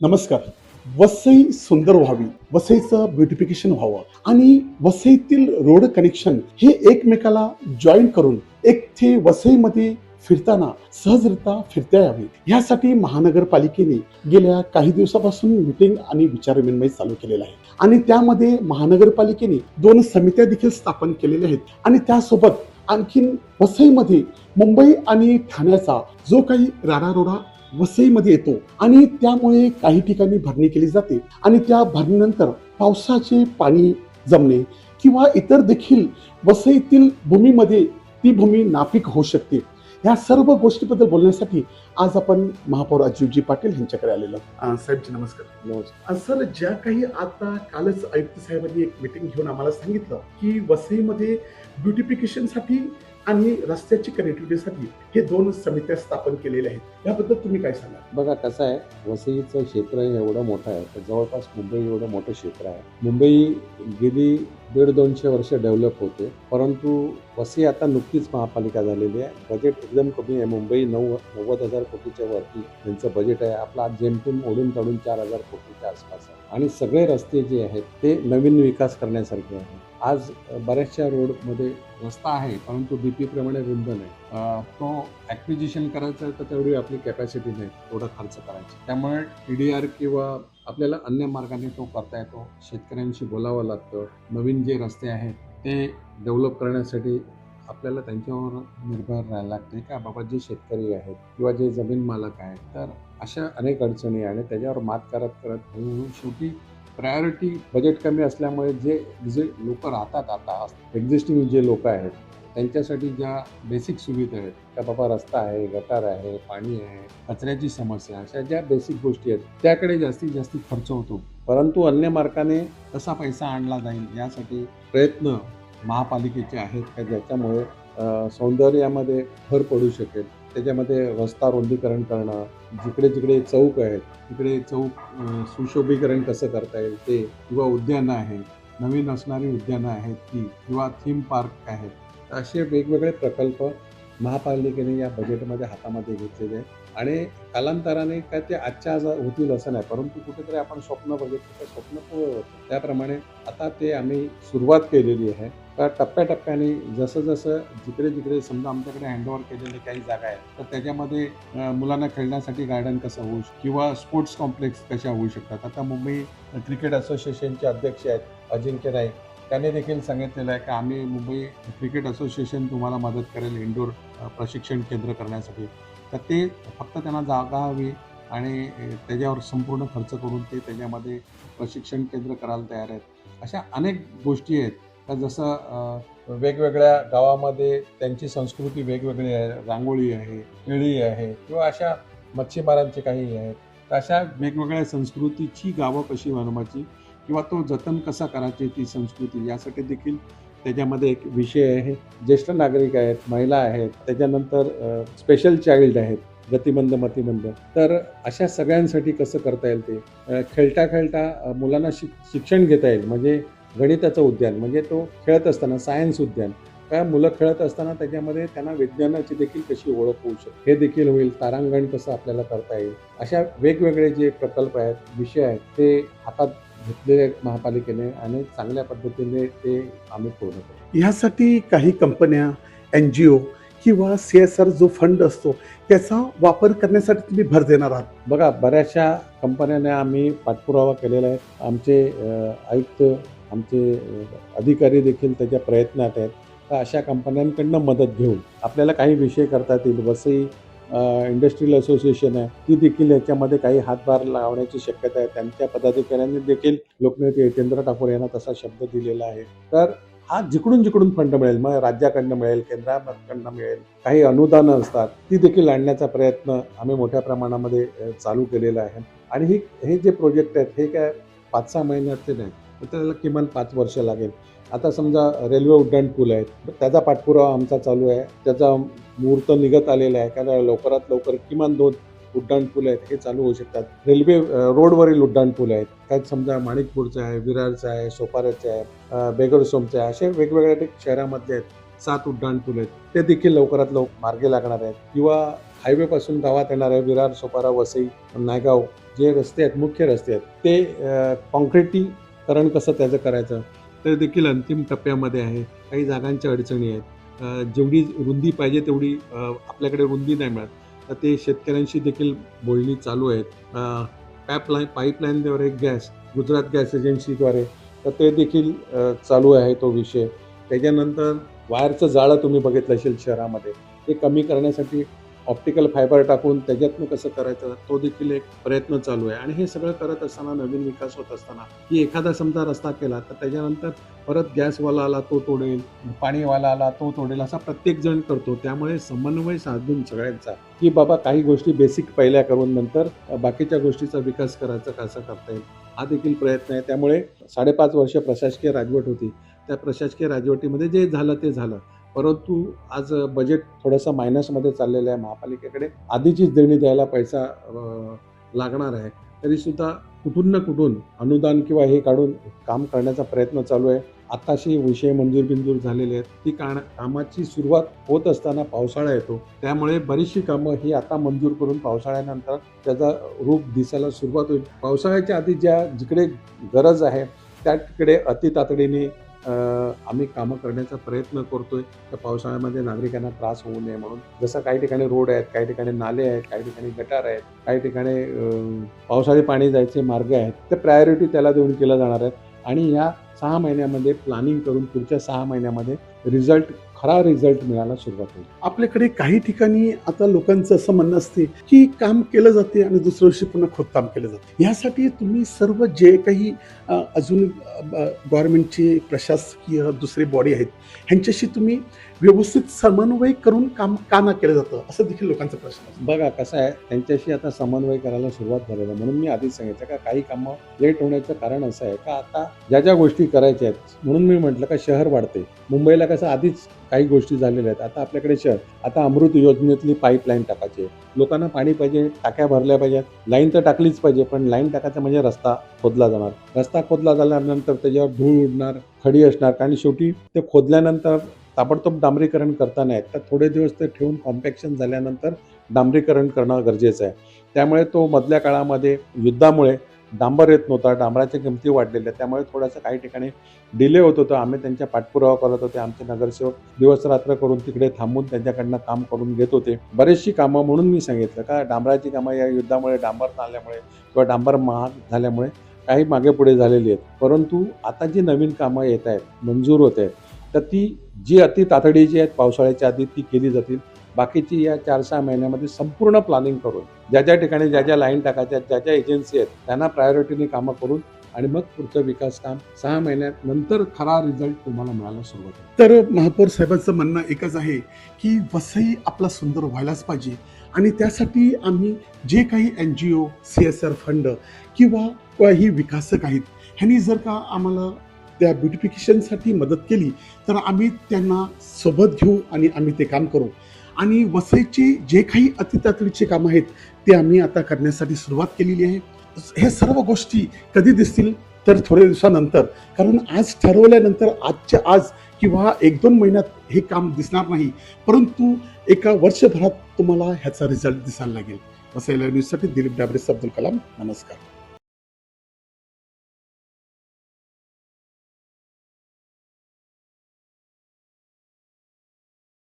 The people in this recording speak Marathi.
नमस्कार. वसई सुंदर व्हावी, वसईचं ब्युटिफिकेशन व्हावं आणि वसईतील रोड कनेक्शन हे एकमेकाला जॉईन करून एक ते वसईमध्ये फिरताना सहजरित्या फिरता यावे यासाठी महानगरपालिकेने गेल्या काही दिवसापासून मीटिंग आणि विचारविनिमय चालू केलेला आहे आणि त्यामध्ये महानगरपालिकेने 2 समित्या देखील स्थापन केलेल्या आहेत आणि त्यासोबत आणखीन वसईमध्ये मुंबई आणि ठाण्याचा जो काही राडारोडा वसईमध्ये येतो आणि त्यामुळे काही ठिकाणी भरणी केली जाते आणि त्या भरणीनंतर पावसाचे पाणी जमणे किंवा इतर देखील वसईतील भूमीमध्ये ती भूमी नापीक होऊ शकते. या सर्व गोष्टीबद्दल बोलण्यासाठी आज आपण महापौर अजितजी पाटील यांच्याकडे आलेलो. साहेबजी नमस्कार. सर, ज्या काही आता कालच आयुक्त साहेबांनी एक मीटिंग घेऊन आम्हाला सांगितलं की वसईमध्ये ब्युटिफिकेशनसाठी आणि रस्त्याची कनेक्टिव्हिटीसाठी हे 2 समित्या स्थापन केलेल्या आहेत. याबद्दल तुम्ही काय सांगा? बघा कसं आहे, वसईचं क्षेत्र हे एवढं मोठं आहे तर जवळपास मुंबई एवढं मोठं क्षेत्र आहे. मुंबई गेली 150-200 वर्ष डेव्हलप होते, परंतु वसई आता नुकतीच महापालिका झालेली आहे. बजेट एकदम कमी आहे. मुंबई 90,000 कोटीच्या वरती त्यांचं बजेट आहे. आपला आज जेमतेम ओढून काढून 4,000 कोटीच्या आसपास आहे आणि सगळे रस्ते जे आहेत ते नवीन विकास करण्यासारखे आहेत. आज बऱ्याचशा रोडमध्ये रस्ता आहे परंतु DP प्रमाणे रुंद नाही. तो ॲक्विजिशन करायचं तर तेवढी आपली कॅपॅसिटी नाही तेवढा खर्च करायची. त्यामुळे TDR किंवा आपल्याला अन्य मार्गाने तो करता येतो. शेतकऱ्यांशी बोलावं लागतं. नवीन जे रस्ते आहेत ते डेव्हलप करण्यासाठी आपल्याला त्यांच्यावर निर्भर राहायला लागते का बाबा जे शेतकरी आहेत किंवा जे जमीन मालक आहेत, तर अशा अनेक अडचणी आणि त्याच्यावर मात करत करत शेवटी प्रायोरिटी बजेट कमी असल्यामुळे जे लोक राहतात आता एक्झिस्टिंग जे लोक आहेत त्यांच्यासाठी ज्या बेसिक सुविधा आहेत त्या बाबा रस्ता आहे, गटार आहे, पाणी आहे, कचऱ्याची समस्या, अशा ज्या बेसिक गोष्टी आहेत त्याकडे जास्तीत जास्त खर्च होतो. परंतु अन्य मार्गाने कसा पैसा आणला जाईल यासाठी प्रयत्न महापालिकेचे आहेत का ज्याच्यामुळे सौंदर्यामध्ये भर पडू शकेल. त्याच्यामध्ये रस्ता रुंदीकरण करणं, जिकडे जिकडे चौक आहेत तिकडे चौक सुशोभीकरण कसं करता येईल ते, किंवा उद्यानं आहेत, नवीन असणारी उद्यानं आहेत ती, किंवा थीम पार्क आहेत, असे वेगवेगळे प्रकल्प महापालिकेने या बजेटमध्ये हातामध्ये घेतलेले आहेत. आणि कालांतराने काय ते आजच्या आज होतील असं नाही, परंतु कुठेतरी आपण स्वप्न बघितलं तर स्वप्न पूर्ण होतं. त्याप्रमाणे आता ते आम्ही सुरुवात केलेली आहे. तर टप्प्याटप्प्याने जसं जसं जिकडे जिकडे समजा आमच्याकडे हँडओव्हर केलेले काही जागा आहेत तर त्याच्यामध्ये मुलांना खेळण्यासाठी गार्डन कसं होऊ किंवा स्पोर्ट्स कॉम्प्लेक्स कशा होऊ शकतात. आता मुंबई क्रिकेट असोसिएशनचे अध्यक्ष आहेत अजिंक्य नाईक, त्याने देखील सांगितलेलं आहे की आम्ही मुंबई क्रिकेट असोसिएशन तुम्हाला मदत करेल इंडोर प्रशिक्षण केंद्र करण्यासाठी. तर ते फक्त त्यांना जागा हवी आणि त्याच्यावर संपूर्ण खर्च करून ते त्याच्यामध्ये प्रशिक्षण केंद्र करायला तयार आहेत. अशा अनेक गोष्टी आहेत का जसं वेगवेगळ्या गावामध्ये त्यांची संस्कृती वेगवेगळी आहे. रांगोळी आहे, केळी आहे, किंवा अशा मच्छीमारांचे काही आहेत. तर अशा वेगवेगळ्या संस्कृतीची गावं कशी बनवायची किंवा तो जतन कसा करायची ती संस्कृती, यासाठी देखील त्याच्यामध्ये एक विषय आहे. ज्येष्ठ नागरिक आहेत, महिला आहेत, त्याच्यानंतर स्पेशल चाइल्ड आहेत, गतिमंद मतिमंद, तर अशा सगळ्यांसाठी कसं करता येईल ते. खेळता खेळता मुलांना शिक्षण घेता येईल. म्हणजे गणिताचं उद्यान, म्हणजे तो खेळत असताना सायन्स उद्यान, काय मुलं खेळत असताना त्याच्यामध्ये त्यांना विज्ञानाची देखील कशी ओळख होऊ शकते हे देखील होईल. तारांगण कसं आपल्याला करता येईल, अशा वेगवेगळे जे प्रकल्प आहेत, विषय आहेत, ते हातात घेतलेले महापालिकेने आणि चांगल्या पद्धतीने ते आम्ही पूर्ण करू. यासाठी काही कंपन्या, NGO किंवा CSR जो फंड असतो त्याचा वापर करण्यासाठी तुम्ही भर देणार आहात? बघा, बऱ्याचशा कंपन्यांना आम्ही पाठपुरावा केलेला आहे. आमचे आयुक्त, आमचे अधिकारी देखील त्याच्या प्रयत्नात आहेत. तर अशा कंपन्यांकडनं मदत घेऊन आपल्याला काही विषय करता येतील. वसई इंडस्ट्रियल असोसिएशन आहे, ती देखील याच्यामध्ये काही हातभार लावण्याची शक्यता आहे. त्यांच्या पदाधिकाऱ्यांनी देखील लोकनेते यतेंद्र ठाकूर यांना तसा शब्द दिलेला आहे. तर हा जिकडून फंड मिळेल, मग राज्याकडनं मिळेल, केंद्राकडनं मिळेल, काही अनुदानं असतात ती देखील आणण्याचा प्रयत्न आम्ही मोठ्या प्रमाणामध्ये चालू केलेला आहे. आणि हे जे प्रोजेक्ट आहेत हे काय 5-6 महिन्याचे नाही, तर त्याला किमान 5 वर्ष लागेल. आता समजा रेल्वे उड्डाण पूल आहेत, त्याचा पाठपुरावा आमचा चालू आहे. त्याचा मुहूर्त निघत आलेला आहे, कारण लवकरात लवकर किमान 2 उड्डाण पूल आहेत हे चालू होऊ शकतात. रेल्वे रोडवरील उड्डाण पूल आहेत, काय समजा माणिकपूरचं आहे, विरारचं आहे, सोपाऱ्याचं आहे, बेगरसोमचं आहे, असे वेगवेगळ्या शहरामधले आहेत 7 उड्डाण पूल आहेत, ते देखील लवकरात लवकर मार्गी लागणार आहेत. किंवा हायवेपासून गावात येणारे विरार, सोपारा, वसई, नायगाव जे रस्ते आहेत, मुख्य रस्ते आहेत, ते काँक्रिटीकरण कसं त्याचं करायचं ते देखील अंतिम टप्प्यामध्ये आहे. काही जागांच्या अडचणी आहेत. जेवढी रुंदी पाहिजे तेवढी आपल्याकडे रुंदी नाही मिळत. तर ते शेतकऱ्यांशी देखील बोलणी चालू आहेत. पाईपलाईनद्वारे गॅस, गुजरात गॅस एजन्सीद्वारे, तर ते देखील चालू आहे तो विषय. त्याच्यानंतर वायरचं जाळं तुम्ही बघितलं असेल शहरामध्ये, ते कमी करण्यासाठी ऑप्टिकल फायबर टाकून त्याच्यातनं कसं करायचं तो देखील एक प्रयत्न चालू आहे. आणि हे सगळं करत असताना, नवीन विकास होत असताना, की एखादा समजा रस्ता केला तर त्याच्यानंतर परत गॅसवाला आला तो तोडेल, पाणीवाला आला तो तोडेल, असा प्रत्येक जण करतो. त्यामुळे समन्वय साधून सगळ्यांचा, की बाबा काही गोष्टी बेसिक पहिल्या करून नंतर बाकीच्या गोष्टीचा विकास करायचा कसं करता येईल, हा देखील प्रयत्न आहे. त्यामुळे 5.5 वर्ष प्रशासकीय राजवट होती. त्या प्रशासकीय राजवटीमध्ये जे झालं ते झालं, परंतु आज बजेट थोडंसं मायनसमध्ये चाललेलं आहे. महापालिकेकडे आधीचीच देणी द्यायला पैसा लागणार आहे. तरीसुद्धा कुठून ना कुठून अनुदान किंवा हे काढून काम करण्याचा प्रयत्न चालू आहे. आताशी विषय मंजूर झालेले आहेत. ती कामाची सुरुवात होत असताना पावसाळा येतो. त्यामुळे बरीचशी कामं ही आता मंजूर करून पावसाळ्यानंतर त्याचा रूप दिसायला सुरुवात होईल. पावसाळ्याच्या आधी जिकडे गरज आहे त्या तिकडे अतितातडीने आम्ही कामं करण्याचा प्रयत्न करतोय. तर पावसाळ्यामध्ये नागरिकांना त्रास होऊ नये म्हणून. जसं काही ठिकाणी रोड आहेत, काही ठिकाणी नाले आहेत, काही ठिकाणी गटार आहेत, काही ठिकाणी पावसाळी पाणी जायचे मार्ग आहेत, तर प्रायोरिटी त्याला देऊन केल्या जाणार आहेत. आणि या 6 महिन्यामध्ये प्लॅनिंग करून पुढच्या 6 महिन्यामध्ये खरा रिझल्ट मिळायला सुरुवात होईल. आपल्याकडे काही ठिकाणी आता लोकांचं असं म्हणणं असते की काम केलं जाते आणि दुसऱ्या वर्षी पुन्हा खोदकाम केलं जाते. यासाठी तुम्ही सर्व जे काही अजून गव्हर्नमेंटची प्रशासकीय दुसरी बॉडी आहेत ह्यांच्याशी तुम्ही व्यवस्थित समन्वय करून काम का ना केलं जातं, असं देखील लोकांचा प्रश्न असतो. बघा कसं आहे, त्यांच्याशी आता समन्वय करायला सुरुवात झालेला आहे. म्हणून मी आधीच सांगितलं का काही कामं लेट होण्याचं कारण असं आहे का आता ज्या गोष्टी करायच्या आहेत, म्हणून मी म्हटलं का शहर वाढते. मुंबईला कसं आधीच काही गोष्टी झालेल्या आहेत. आता आपल्याकडे शहर, आता अमृत योजनेतली पाईपलाईन टाकायची आहे. लोकांना पाणी पाहिजे, टाक्या भरल्या पाहिजेत, लाईन तर टाकलीच पाहिजे, पण लाईन टाकायचं म्हणजे रस्ता खोदला जाणार. रस्ता खोदला झाल्यानंतर त्याच्यावर धूळ उडणार, खडी असणार. कारण शेवटी ते खोदल्यानंतर ताबडतोब डांबरीकरण करता नाही येत. तर थोडे दिवस ते ठेवून कॉम्पॅक्शन झाल्यानंतर डांबरीकरण करणं गरजेचं आहे. त्यामुळे तो मधल्या काळामध्ये युद्धामुळे डांबर येत नव्हता, डांबराच्या किमती वाढलेल्या, त्यामुळे थोडंसं काही ठिकाणी डिले होत होतं. आम्ही त्यांच्या पाठपुरावा करत होते. आमचे नगरसेवक दिवस रात्र करून तिकडे थांबून त्यांच्याकडनं काम करून घेत होते. बरेचशी कामं, म्हणून मी सांगितलं का डांबराची कामं या युद्धामुळे, डांबर आल्यामुळे किंवा डांबर महाग झाल्यामुळे काही मागे पुढे झालेली आहेत. परंतु आता जी नवीन कामं येत आहेत, मंजूर होत आहेत, तर ती जी अति तातडीची आहेत पावसाळ्याच्या आधी ती केली जातील. बाकीची या 4-6 महिन्यामध्ये संपूर्ण प्लॅनिंग करून ज्या ठिकाणी ज्या लाईन टाकायच्या, ज्या एजन्सी आहेत त्यांना प्रायोरिटीने कामं करून आणि मग पुढचं विकास काम 6 महिन्यानंतर खरा रिझल्ट तुम्हाला मिळायला सुरुवात होईल. तर महापौर साहेबांचं म्हणणं एकच आहे की वसई आपला सुंदर व्हायलाच पाहिजे आणि त्यासाठी आम्ही जे काही NGO, CSR फंड किंवा ही विकासक आहेत ह्यांनी जर का आम्हाला त्या ब्युटिफिकेशनसाठी मदत केली तर आम्ही त्यांना सोबत घेऊ आणि आम्ही ते काम करू. आणि वसईची जे काही अतितातडीची कामं आहेत ते आम्ही आता करण्यासाठी सुरुवात केलेली आहे. हे सर्व गोष्टी कधी दिसतील तर थोड्या दिवसानंतर, कारण आज ठरवल्यानंतर आजच्या आज किंवा 1-2 महिन्यात हे काम दिसणार नाही, परंतु एका वर्षभरात तुम्हाला ह्याचा रिझल्ट दिसायला लागेल. वसई लाईव्ह न्यूजसाठी दिलीप डाबरे, अब्दुल कलाम. नमस्कार.